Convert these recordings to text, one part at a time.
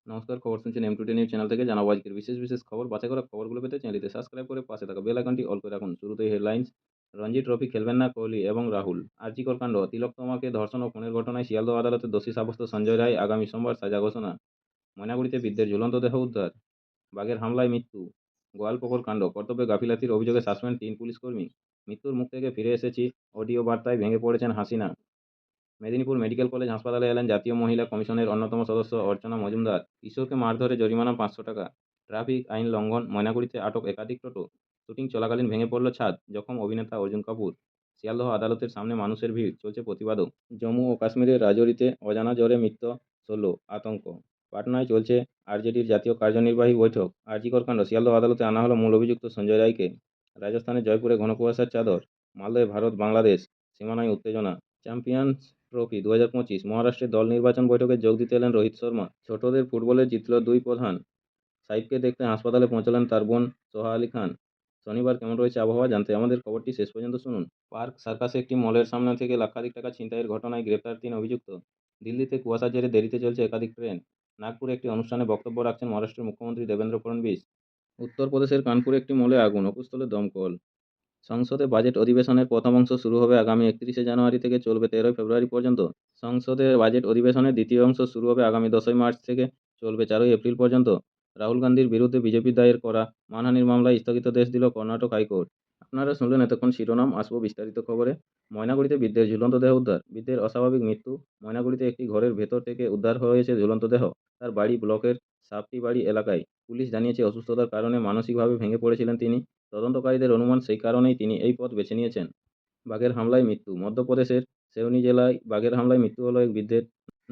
নমস্কার, খবর শুনছেন M2 নিউজ চ্যানেল থেকে। জানাবো আজকের বিশেষ খবর। বাছাই করা খবরগুলো পেতে চ্যানেলটি সাবস্ক্রাইব করে পাশে থাকা বেল আইকনটি অল করে রাখুন। শুরুতেই হেডলাইনস। রঞ্জি ট্রফি খেলবেন না কোহলি এবং রাহুল। আরজিকর কাণ্ড, তিলোত্তমাকে ধর্ষণ ও খুনের ঘটনায় শিয়ালদহ আদালতে দোষী সাব্যস্ত সঞ্জয় রায়, আগামী সোমবার সাজা ঘোষণা। ময়নাগুড়িতে বৃদ্ধের ঝুলন্ত দেহ উদ্ধার। বাঘের হামলায় মৃত্যু। গোয়ালপুকুর কাণ্ড, কর্তব্যে গাফিলতির অভিযোগে সাসপেন্ড 3 পুলিশকর্মী। মৃত্যুর মুখ থেকে ফিরে এসেছি, অডিও বার্তায় ভেঙে পড়েছেন হাসিনা। মেদিনীপুর মেডিকেল কলেজ হাসপাতালে এলেন জাতীয় মহিলা কমিশনের অন্যতম সদস্য অর্চনা মজুমদার। কিশোরকে মারধরে জরিমানা 500 টাকা। ট্রাফিক আইন লঙ্ঘন, ময়নাগুড়িতে আটক একাধিক টোটো। শুটিং চলাকালীন ভেঙে পড়ল ছাদ, জখম অভিনেতা অর্জুন কাপুর। শিয়ালদহ আদালতের সামনে মানুষের ভিড়, চলছে প্রতিবাদও। জম্মু ও কাশ্মীরের রাজৌরিতে অজানা জ্বরে মৃত্যু 16, আতঙ্ক। পাটনায় চলছে আরজেডির জাতীয় কার্যনির্বাহী বৈঠক। আরজিকর কাণ্ড, শিয়ালদহ আদালতে আনা হলো মূল অভিযুক্ত সঞ্জয় রায়কে। রাজস্থানের জয়পুরে ঘন কুয়াশার চাদর। মালদহে ভারত বাংলাদেশ সীমানায় উত্তেজনা। চ্যাম্পিয়ন্স ট্রফি 2025 মহারাষ্ট্রের দল নির্বাচন বৈঠকে যোগ দিতে এলেন রোহিত শর্মা। ছোটদের ফুটবলে জিতল 2 প্রধান। সাইফকে দেখতে হাসপাতালে পৌঁছালেন তার বোন সোহা আলী খান। শনিবার কেমন রয়েছে আবহাওয়া জানতে আমাদের খবরটি শেষ পর্যন্ত শুনুন। পার্ক সার্কাসে একটি মলের সামনে থেকে লাখাধিক টাকা ছিনতাইয়ের ঘটনায় গ্রেপ্তার 3 অভিযুক্ত। দিল্লিতে কুয়াশার জেরে দেরিতে চলছে একাধিক ট্রেন। নাগপুরে একটি অনুষ্ঠানে বক্তব্য রাখছেন মহারাষ্ট্রের মুখ্যমন্ত্রী দেবেন্দ্র ফডণবীস। উত্তরপ্রদেশের কানপুরে একটি মলে আগুন, অকুস্থলে দমকল। সংসদে বাজেট অধিবেশনের প্রথম অংশ শুরু হবে আগামী 31শে জানুয়ারি থেকে চলবে 13ই ফেব্রুয়ারি পর্যন্ত। সংসদের বাজেট অধিবেশনের দ্বিতীয় অংশ শুরু হবে আগামী 10ই মার্চ থেকে চলবে 4ই এপ্রিল পর্যন্ত। রাহুল গান্ধীর বিরুদ্ধে বিজেপির দায়ের করা মানহানির মামলায় স্থগিতাদেশ দিল কর্ণাটক হাইকোর্ট। আপনারা শুনলেন এতক্ষণ শিরোনাম, আসবো বিস্তারিত খবরে। ময়নাগুড়িতে বৃদ্ধের ঝুলন্ত দেহ উদ্ধার। বৃদ্ধের অস্বাভাবিক মৃত্যু। ময়নাগুড়িতে একটি ঘরের ভেতর থেকে উদ্ধার হয়েছে ঝুলন্ত দেহ। তার বাড়ি ব্লকের সাপটিবাড়ি এলাকায়। পুলিশ জানিয়েছে অসুস্থতার কারণে মানসিকভাবে ভেঙে পড়েছিলেন তিনি। তদন্তকারীদের অনুমান সেই কারণেই তিনি এই পথ বেছে নিয়েছেন। বাঘের হামলায় মৃত্যু। মধ্যপ্রদেশের সিওনি জেলায় বাঘের হামলায় মৃত্যু হল এক বৃদ্ধের।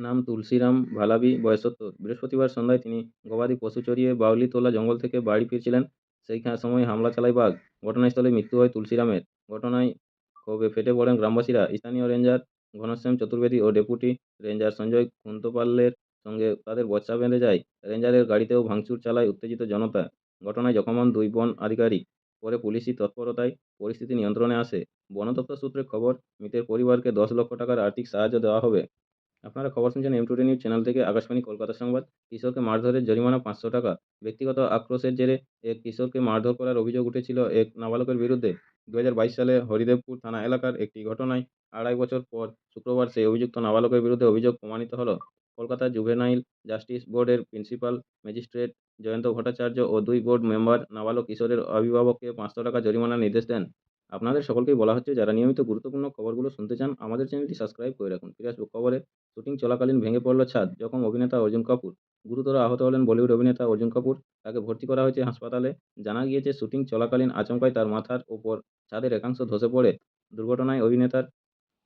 নাম তুলসীরাম ভালাবি, বয়স 70। বৃহস্পতিবার সন্ধ্যায় তিনি গবাদি পশু চরিয়ে বাউলিতোলা জঙ্গল থেকে বাড়ি ফিরছিলেন। সেই সময় হামলা চালায় বাঘ। ঘটনাস্থলে মৃত্যু হয় তুলসীরামের। ঘটনায় ক্ষোভে ফেটে পড়েন গ্রামবাসীরা। স্থানীয় রেঞ্জার ঘনশ্যাম চতুর্বেদী ও ডেপুটি রেঞ্জার সঞ্জয় খুন্তপালের সঙ্গে তাদের বচসা বেঁধে যায়। রেঞ্জারের গাড়িতেও ভাঙচুর চালায় উত্তেজিত জনতা। ঘটনায় জখম হন 2 বন আধিকারিক। পরে পুলিশি তৎপরতায় পরিস্থিতি নিয়ন্ত্রণে আসে। বন দপ্তর সূত্রে খবর, মৃতের পরিবারকে 10 লক্ষ টাকার আর্থিক সাহায্য দেওয়া হবে। আপনারা খবর শুনছেন M2 নিউজ চ্যানেল থেকে। আকাশবাণী কলকাতা সংবাদ। কিশোরকে মারধরের জরিমানা 500 টাকা। ব্যক্তিগত আক্রোশের জেরে এক কিশোরকে মারধর করার অভিযোগ উঠেছিল এক নাবালকের বিরুদ্ধে। 2022 সালে হরিদেবপুর থানা এলাকার একটি ঘটনায় 2.5 বছর পর শুক্রবার সেই অভিযুক্ত নাবালকের বিরুদ্ধে অভিযোগ প্রমাণিত হল। কলকাতা জুভেনাইল জাস্টিস বোর্ডের প্রিন্সিপাল ম্যাজিস্ট্রেট জয়ন্ত ভট্টাচার্য ও 2 বোর্ড মেম্বার নাবালক কিশোরের অভিভাবককে 500 টাকা জরিমানার নির্দেশ দেন। আপনাদের সকলকেই বলা হচ্ছে, যারা নিয়মিত গুরুত্বপূর্ণ খবরগুলো শুনতে চান আমাদের চ্যানেলটি সাবস্ক্রাইব করে রাখুন। ফিরে আসবো খবরে। শুটিং চলাকালীন ভেঙে পড়ল ছাদ, জখম অভিনেতা অর্জুন কাপুর। গুরুতর আহত হলেন বলিউড অভিনেতা অর্জুন কাপুর। তাকে ভর্তি করা হয়েছে হাসপাতালে। জানা গিয়েছে, শুটিং চলাকালীন আচমকাই তার মাথার ওপর ছাদের একাংশ ধসে পড়ে। দুর্ঘটনায় অভিনেতার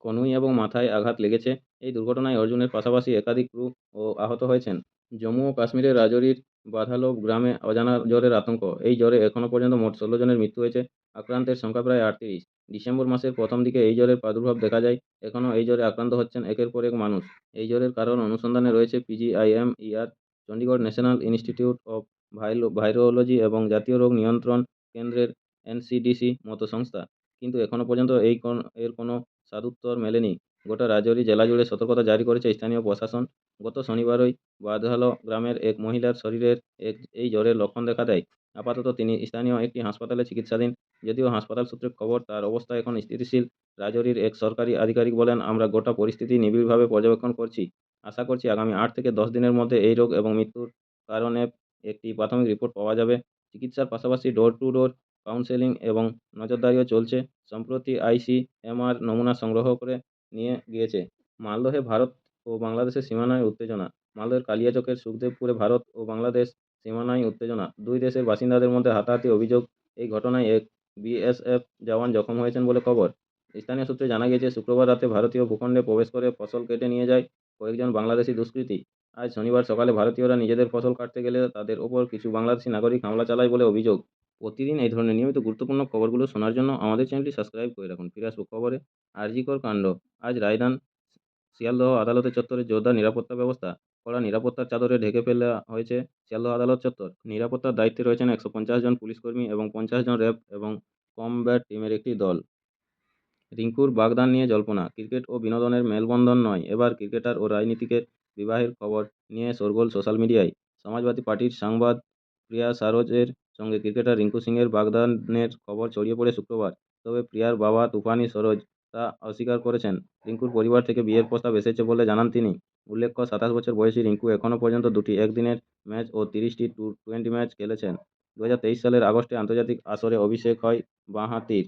কনুই এবং মাথায় আঘাত লেগেছে। এই দুর্ঘটনায় অর্জুনের পাশাপাশি একাধিক ক্রু ও আহত হয়েছেন। জম্মু ও কাশ্মীরের রাজৌরির বাধালোব গ্রামে অজানা জ্বরের আতঙ্ক। এই জ্বরে এখনও পর্যন্ত মোট 16 জনের মৃত্যু হয়েছে। আক্রান্তের সংখ্যা প্রায় 38। ডিসেম্বর মাসের প্রথম দিকে এই জ্বরের প্রাদুর্ভাব দেখা যায়। এখনও এই জ্বরে আক্রান্ত হচ্ছেন একের পর এক মানুষ। এই জ্বরের কারণ অনুসন্ধানে রয়েছে PGIMER, Chandigarh national institute of virology এবং জাতীয় রোগ নিয়ন্ত্রণ কেন্দ্রের NCDC মতো সংস্থা। কিন্তু এখনও পর্যন্ত এর কোনো সদুত্তর মেলেনি। গোটা রাজৌরি জেলা জুড়ে সতর্কতা জারি করেছে স্থানীয় প্রশাসন। গত শনিবারই বাদহালো গ্রামের এক মহিলার শরীরের এই জ্বরের লক্ষণ দেখা দেয়। আপাতত তিনি স্থানীয় একটি হাসপাতালে চিকিৎসাধীন। যদিও হাসপাতাল সূত্রে খবর, তার অবস্থা এখন স্থিতিশীল। রাজৌরির এক সরকারি আধিকারিক বলেন, আমরা গোটা পরিস্থিতি নিবিড়ভাবে পর্যবেক্ষণ করছি। আশা করছি আগামী 8 থেকে 10 দিনের মধ্যে এই রোগ এবং মৃত্যুর কারণে একটি প্রাথমিক রিপোর্ট পাওয়া যাবে। চিকিৎসার পাশাপাশি ডোর টু ডোর কাউন্সেলিং এবং নজরদারিও চলছে। সম্প্রতি ICMR নমুনা সংগ্রহ করে নিয়ে গিয়েছে। মালদহে ভারত ও বাংলাদেশের সীমানায় উত্তেজনা। মালদহের কালিয়াচকের সুখদেবপুরে ভারত ও বাংলাদেশ সীমানায় উত্তেজনা। দুই দেশের বাসিন্দাদের মধ্যে হাতাহাতি অভিযোগ। এই ঘটনায় এক BSF জওয়ান জখম হয়েছেন বলে খবর। স্থানীয় সূত্রে জানা গেছে, শুক্রবার রাতে ভারতীয় ভূখণ্ডে প্রবেশ করে ফসল কেটে নিয়ে যায় কয়েকজন বাংলাদেশি দুষ্কৃতী। আজ শনিবার সকালে ভারতীয়রা নিজেদের ফসল কাটতে গেলে তাদের ওপর কিছু বাংলাদেশি নাগরিক হামলা চালায় বলে অভিযোগ। প্রতিদিন এই ধরনের নিয়মিত গুরুত্বপূর্ণ খবরগুলো শোনার জন্য আমাদের চ্যানেলটি সাবস্ক্রাইব করে রাখুন। ফিরে আসবো খবরে। আরজিকর কাণ্ড, আজ রায়দান। শিয়ালদহ আদালতের চত্বরে জোরদার নিরাপত্তা ব্যবস্থা। কড়া নিরাপত্তার চাদরে ঢেকে ফেলা হয়েছে শিয়ালদহ আদালত চত্বর। নিরাপত্তার দায়িত্বে রয়েছেন 150 জন পুলিশকর্মী এবং 50 জন র্যাব এবং কমব্যাট টিমের একটি দল। রিঙ্কুর বাগদান নিয়ে জল্পনা। ক্রিকেট ও বিনোদনের মেলবন্ধন নয়, এবার ক্রিকেটার ও রাজনীতিকের বিবাহের খবর নিয়ে শোরগোল সোশ্যাল মিডিয়ায়। সমাজবাদী পার্টির সাংবাদ প্রিয়া সারোজের সঙ্গে ক্রিকেটার রিঙ্কু সিংয়ের বাগদানের খবর ছড়িয়ে পড়ে শুক্রবার। তবে প্রিয়ার বাবা তুফানি সরোজ তা অস্বীকার করেছেন। রিঙ্কুর পরিবার থেকে বিয়ের প্রস্তাব এসেছে বলে জানান তিনি। উল্লেখ্য, ২৭ বছর বয়সী রিঙ্কু এখনও পর্যন্ত ২টি একদিনের ম্যাচ ও ৩০টি টি-টোয়েন্টি ম্যাচ খেলেছেন। ২০২৩ সালের আগস্টে আন্তর্জাতিক আসরে অভিষেক হয় বাঁহাতির।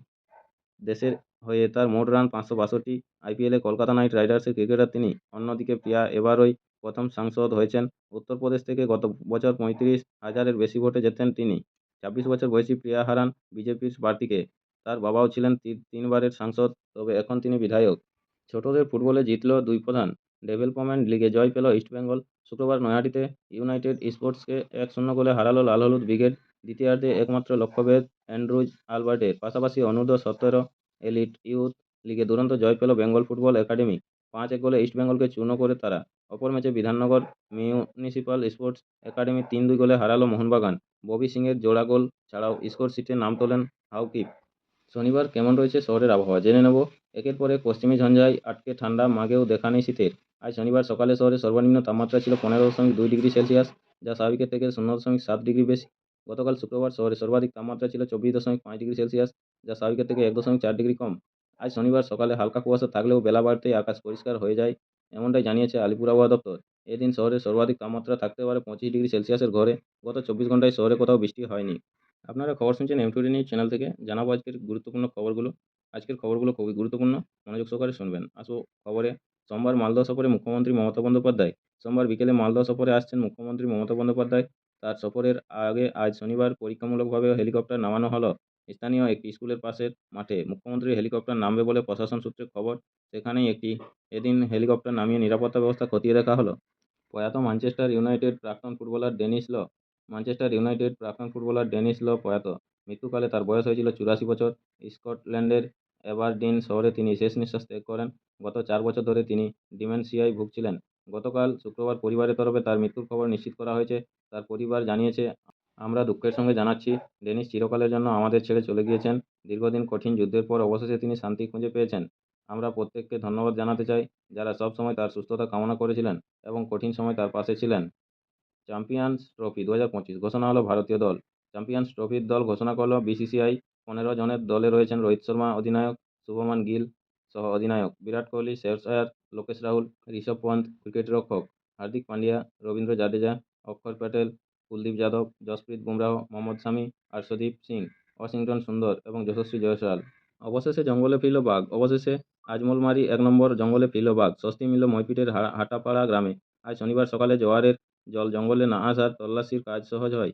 দেশের হয়ে তার মোট রান ৫৬২। আইপিএলে কলকাতা নাইট রাইডার্সের ক্রিকেটার তিনি। অন্যদিকে প্রিয়া এবারই প্রথম সাংসদ হয়েছেন। উত্তরপ্রদেশ থেকে গত বছর ৩৫,০০০-এর বেশি ভোটে জেতেন তিনি। ২৬ বছর বয়সী প্রিয়া হারান বিজেপির প্রার্থীকে। তার বাবাও ছিলেন তিনবারের সাংসদ, তবে এখন তিনি বিধায়ক। ছোটদের ফুটবলে জিতল দুই প্রধান। ডেভেলপমেন্ট লিগে জয় পেল ইস্টবেঙ্গল। শুক্রবার নৈহাটিতে ইউনাইটেড স্পোর্টসকে ১-০ গোলে হারাল লাল হলুদ ব্রিগেড। দ্বিতীয়ার্ধে একমাত্র লক্ষ্যভেদ অ্যান্ড্রুজ আলবার্টের। পাশাপাশি অনূর্ধ্ব-১৭ এলিট ইয়ুথ লিগে দুরন্ত জয় পেল বেঙ্গল ফুটবল একাডেমি। ৫-১ গোলে ইস্টবেঙ্গলকে চূর্ণ করে তারা। অপর ম্যাচে বিধাননগর মিউনিসিপ্যাল স্পোর্টস একাডেমি ৩-২ গোলে হারাল মোহনবাগান। ববি সিংয়ের জোড়া গোল ছাড়াও স্কোরশিটে নাম তোলেন হাউকিপ। শনিবার কেমন রয়েছে শহরের আবহাওয়া জেনে নেব। একের পর এক পশ্চিমী ঝঞ্ঝায় আটকে ঠান্ডা মাগেও দেখা নেই শীতের। আজ শনিবার সকালে শহরের সর্বনিম্ন তাপমাত্রা ছিল ১৫.২ ডিগ্রি সেলসিয়াস, যা স্বাভাবিকের থেকে ০.৭ ডিগ্রি বেশি। গতকাল শুক্রবার শহরে সর্বাধিক তাপমাত্রা ছিল ২৪.৫ ডিগ্রি সেলসিয়াস, যা স্বাভাবিকের থেকে ১.৪ ডিগ্রি কম। আজ শনিবার সকালে হালকা কুয়াশা থাকলেও বেলা বাড়তেই আকাশ পরিষ্কার হয়ে যায়, এমনটাই জানিয়েছে আলিপুর আবহাওয়া দপ্তর। এদিন শহরের সর্বাধিক তাপমাত্রা থাকতে পারে ২৫ ডিগ্রি সেলসিয়াসের ঘরে। গত ২৪ ঘন্টায় শহরে কোথাও বৃষ্টি হয়নি। আপনারা খবর শুনছেন এম2ডি নিউজ চ্যানেল থেকে। জানাবো আজকের গুরুত্বপূর্ণ খবরগুলো। আজকের খবরগুলো খুবই গুরুত্বপূর্ণ, মনোযোগ সহকারে শুনবেন। আসো খবরে। সোমবার মালদহ সফরে মুখ্যমন্ত্রী মমতা বন্দ্যোপাধ্যায়। সোমবার বিকেলে মালদহ সফরে আসছেন মুখ্যমন্ত্রী মমতা বন্দ্যোপাধ্যায়। তার সফরের আগে আজ শনিবার পরীক্ষামূলকভাবে হেলিকপ্টার নামানো হলো স্থানীয় একটি স্কুলের পাশের মাঠে। মুখ্যমন্ত্রীর হেলিকপ্টার নামবে বলে প্রশাসন সূত্রে খবর। সেখানেই এদিন হেলিকপ্টার নামিয়ে নিরাপত্তা ব্যবস্থা খতিয়ে দেখা হলো। প্রয়াত ম্যানচেস্টার ইউনাইটেড প্রাক্তন ফুটবলার ডেনিস ল প্রয়াত। মৃত্যুকালে তার বয়স হয়েছিল ৮৪ বছর। স্কটল্যান্ডের অ্যাবারডিন শহরে তিনি শেষ নিঃশ্বাস ত্যাগ করেন। গত ৪ বছর ধরে তিনি ডিমেনশিয়ায় ভুগছিলেন। গতকাল শুক্রবার পরিবারের তরফে তার মৃত্যুর খবর নিশ্চিত করা হয়েছে। তার পরিবার জানিয়েছে, আমরা দুঃখের সঙ্গে জানাচ্ছি, ডেনিস চিরকালের জন্য আমাদের ছেড়ে চলে গিয়েছেন। দীর্ঘদিন কঠিন যুদ্ধের পর অবশেষে তিনি শান্তি খুঁজে পেয়েছেন। আমরা প্রত্যেককে ধন্যবাদ জানাতে চাই, যারা সব সময় তার সুস্থতা কামনা করেছিলেন এবং কঠিন সময় তার পাশে ছিলেন। চ্যাম্পিয়ন্স ট্রফি ২০২৫ ঘোষণা হলো ভারতীয় দল। চ্যাম্পিয়ন্স ট্রফির দল ঘোষণা করল বিসিসিআই। ১৫ জনের দলে রয়েছেন রোহিত শর্মা অধিনায়ক, শুভমান গিল সহ অধিনায়ক, বিরাট কোহলি, শ্রেয়স আয়ার, লোকেশ রাহুল, ঋষভ পন্থ, উইকেটরক্ষক হার্দিক পান্ডিয়া, রবীন্দ্র জাদেজা, অক্ষর প্যাটেল, কুলদীপ যাদব, জসপ্রীত বুমরাহ, মোহাম্মদ শামি, আর্শদীপ সিং, ওয়াশিংটন সুন্দর এবং যশস্বী জয়সওয়াল। অবশেষে জঙ্গলে ফিরল বাঘ। অবশেষে আজমলমারি ১ নম্বর জঙ্গলে ফিরল বাঘ। স্বস্তি মিলল মইপিটের হাটাপাড়া গ্রামে। আজ শনিবার সকালে জোয়ারের জল জঙ্গলে না আসার তল্লাশির কাজ সহজ হয়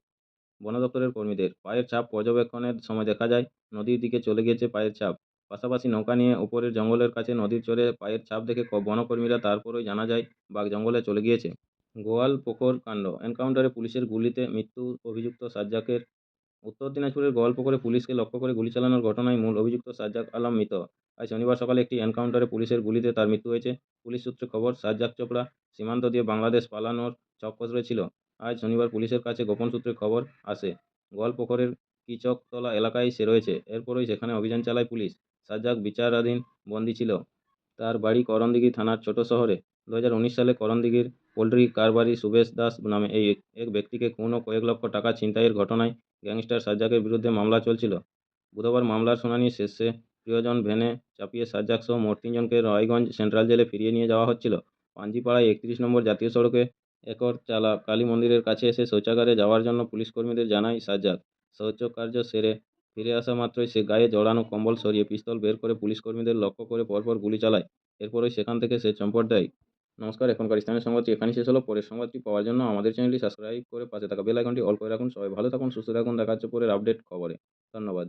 বন দপ্তরের কর্মীদের। পায়ের ছাপ পর্যবেক্ষণের সময় দেখা যায় নদীর দিকে চলে গিয়েছে পায়ের ছাপ। পাশাপাশি নৌকা নিয়ে উপরের জঙ্গলের কাছে নদীর চরে পায়ের ছাপ দেখে বনকর্মীরা তারপরই জানা যায় বাঘ জঙ্গলে চলে গিয়েছে। গোয়ালপুকুর কাণ্ড এনকাউন্টারে পুলিশের গুলিতে মৃত্যু অভিযুক্ত সাজ্জাকের। উত্তর দিনাজপুরের গোয়ালপুকুরে পুলিশকে লক্ষ্য করে গুলি চালানোর ঘটনায় মূল অভিযুক্ত সাজ্জাক আলম মৃত। আজ শনিবার সকালে একটি এনকাউন্টারে পুলিশের গুলিতে তার মৃত্যু হয়েছে। পুলিশ সূত্রে খবর, সাজ্জাক চোপড়া সীমান্ত দিয়ে বাংলাদেশ পালানোর ছক কষেছিল। আজ শনিবার পুলিশের কাছে গোপন সূত্রে খবর আসে গোয়ালপুকুরের কিচকতলা এলাকায় সে রয়েছে। এরপরই সেখানে অভিযান চালায় পুলিশ। সাজ্জাক বিচারাধীন বন্দী ছিল তার বাড়ি করণদিঘি থানার ছোট শহরে। ২০১৯ সালে করণদিঘির পোল্ট্রি কারবারি সুবেশ দাস নামে এক ব্যক্তিকে খুন ও কয়েক লক্ষ টাকা ছিনতাইয়ের ঘটনায় গ্যাংস্টার সাজ্জাকের বিরুদ্ধে মামলা চলছিল। বুধবার মামলার শুনানি শেষে প্রিয়জন ভ্যানে চাপিয়ে সাজ্জাকসহ মোট ৩ জনকে রায়গঞ্জ সেন্ট্রাল জেলে ফিরিয়ে নিয়ে যাওয়া হচ্ছিল। পাঞ্জিপাড়ায় ৩১ নম্বর জাতীয় সড়কে একরচালা কালী মন্দিরের কাছে এসে শৌচাগারে যাওয়ার জন্য পুলিশকর্মীদের জানায় সাজ্জাক। শৌচকার্য সেরে ফিরে আসা মাত্রই সে গায়ে জড়ানো কম্বল সরিয়ে পিস্তল বের করে পুলিশকর্মীদের লক্ষ্য করে পরপর গুলি চালায়। এরপরই সেখান থেকে সে চম্পট দেয়। নমস্কার, এখনকার স্থানীয় সংবাদটি এখানেই শেষ হলো। পরের সংবাদটি পাওয়ার জন্য আমাদের চ্যানেলটি সাবস্ক্রাইব করে পাশে থাকা বেল আইকনটি অল করে রাখুন। সবাই ভালো থাকুন, সুস্থ থাকুন। দেখা হচ্ছে পরের আপডেট খবরে। ধন্যবাদ।